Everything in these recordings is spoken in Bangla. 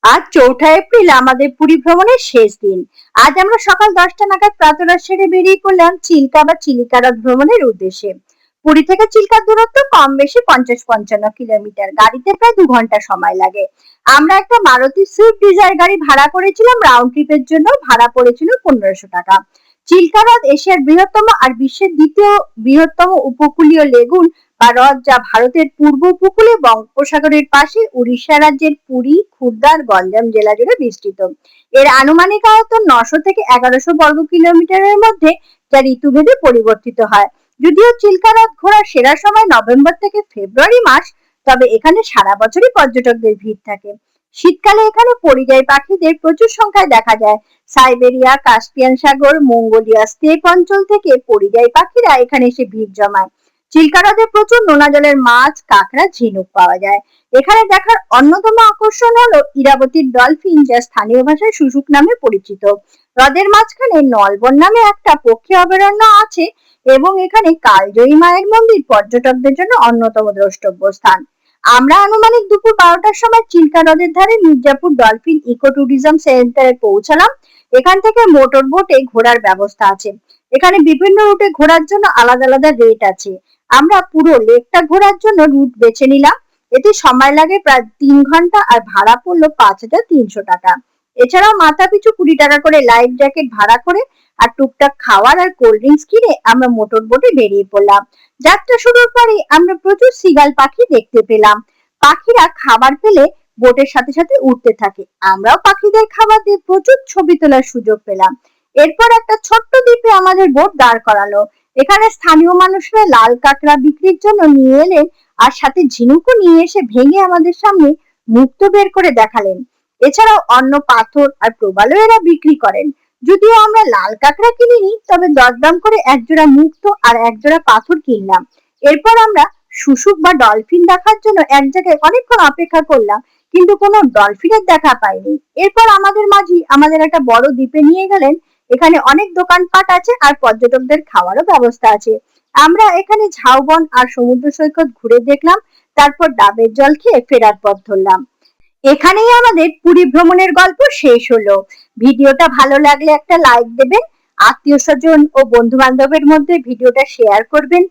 আজ ৪ঠা এপ্রিল আমাদের পুরী ভ্রমণের শেষ দিন। আজ আমরা সকাল 10টা নাগাদ প্রাতরাশ সেরে বেরিয়ে পড়লাম চিল্কা বা চিলিকা হ্রদ ভ্রমণের উদ্দেশ্যে। পুরী থেকে চিল্কার দূরত্ব কম বেশি ৫০-৫৫ কিলোমিটার। গাড়িতে প্রায় ২ ঘন্টা সময় লাগে। আমরা একটা মারুতি সুইফট ডিজায়ার গাড়ি ভাড়া করেছিলাম। রাউন্ড ট্রিপের জন্য ভাড়া পড়েছিল ১৫০০ টাকা। চিল্কা হ্রদ এশিয়ার বৃহত্তম আর বিশ্বের দ্বিতীয় বৃহত্তম উপকূলীয় লেগুন বা হ্রদ, যা ভারতের পূর্ব উপকূলে বঙ্গোপসাগরের পাশে উড়িষ্যা রাজ্যের পুরী, খুর্দা আর গঞ্জাম জেলা জুড়ে বিস্তৃত। এর আনুমানিক আয়তন ৯০০ থেকে ১১০০ বর্গ কিলোমিটারের মধ্যে, যা ঋতুভেদে পরিবর্তিত হয়। যদিও চিল্কা হ্রদ ঘোরার সেরা সময় নভেম্বর থেকে ফেব্রুয়ারি মাস, তবে এখানে সারা বছরই পর্যটকদের ভিড় থাকে। শীতকালে এখানে পরিযায়ী পাখিদের প্রচুর সংখ্যায় দেখা যায়। সাইবেরিয়া, কাস্পিয়ান সাগর, মঙ্গোলিয়া স্টেপ অঞ্চল থেকে পরিযায়ী পাখিরা এখানে এসে ভিড় জমায়। চিল্কা হ্রদে প্রচুর নোনা জলের মাছ, কাঁকড়া, ঝিনুক পাওয়া যায়। এখানে দেখার অন্যতম আকর্ষণ হলো ইরাবতীর ডলফিন, যা স্থানীয় ভাষায় শুশুক নামে পরিচিত। হ্রদের মাঝখানে নলবন নামে একটা পক্ষী অভয়ারণ্য আছে এবং এখানে কালজয়ী মায়ের মন্দির পর্যটকদের জন্য অন্যতম দ্রষ্টব্য স্থান। আমরা আনুমানিক দুপুর ১২টার সময় চিল্কা হ্রদের ধারে মির্জাপুর ডলফিন ইকো ট্যুরিজম সেন্টারে পৌঁছালাম। এখান থেকে মোটর বোটে ঘোরার ব্যবস্থা আছে। এখানে বিভিন্ন রুটে ঘোরার জন্য আলাদা আলাদা রেট আছে। আমরা পুরো লেকটা ঘোরার জন্য রুট বেছে নিলাম। এতে সময় লাগে প্রায় ৩ ঘন্টা আর ভাড়া পড়লো ৫,৩০০ টাকা। এছাড়াও মাথা পিছু ২০ টাকা করে লাইফ জ্যাকেট ভাড়া করে আর টুকটাক খাওয়ার আর কোল্ড ড্রিঙ্কস কিনে আমরা মোটর বোটে বেরিয়ে পড়লাম। যাত্রা শুরুর পরে আমরা প্রচুর সিগাল পাখি দেখতে পেলাম। পাখিরা খাবার পেলে বোটের সাথে সাথে উঠতে থাকে। আমরাও পাখিদের খাবার দিয়ে প্রচুর ছবি তোলার সুযোগ পেলাম। এরপর একটা ছোট্ট দ্বীপে আমাদের বোট দাঁড় করালো। এখানে স্থানীয় মানুষরা লাল কাঁকড়া বিক্রির জন্য নিয়ে এলেন আর সাথে ঝিনুকও নিয়ে এসে ভেঙে আমাদের সামনে মুক্তো বের করে দেখালেন। এছাড়াও অন্য পাথর আর প্রবালও এরা বিক্রি করেন। যদিও আমরা লাল কাঁকড়া কিনিনি, তবে দরদাম করে একজোড়া মুক্তো আর একজোড়া পাথর কিনলাম। এরপর আমরা শুশুক বা ডলফিন দেখার জন্য এক জায়গায় অনেকক্ষণ অপেক্ষা করলাম, কিন্তু কোনো ডলফিনের দেখা পাইনি। এরপর আমাদের মাঝি আমাদের একটা বড় দ্বীপে নিয়ে গেলেন। এখানে অনেক দোকানপাট আছে আর পর্যটকদের খাওয়ারও ব্যবস্থা আছে। আমরা এখানে ঝাউবন আর সমুদ্র সৈকত ঘুরে দেখলাম। তারপর ডাবের জল খেয়ে ফেরার পথ ধরলাম। এখানেই আমাদের পুরী ভ্রমণের গল্প শেষ হলো। ভিডিওটা ভালো লাগলে একটা লাইক দেবেন, আত্মীয় স্বজন ও বন্ধু বান্ধবের মধ্যে ভিডিওটা শেয়ার করবেন।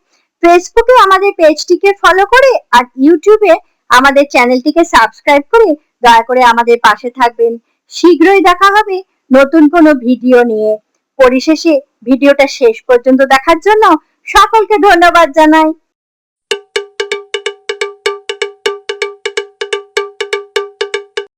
ফেসবুকে আমাদের পেজটিকে ফলো করে আর ইউটিউবে আমাদের চ্যানেলটিকে সাবস্ক্রাইব করে দয়া করে আমাদের পাশে থাকবেন। শীঘ্রই দেখা হবে নতুন কোনো ভিডিও নিয়ে। পরিশেষে ভিডিওটা শেষ পর্যন্ত দেখার জন্য সকলকে ধন্যবাদ জানাই।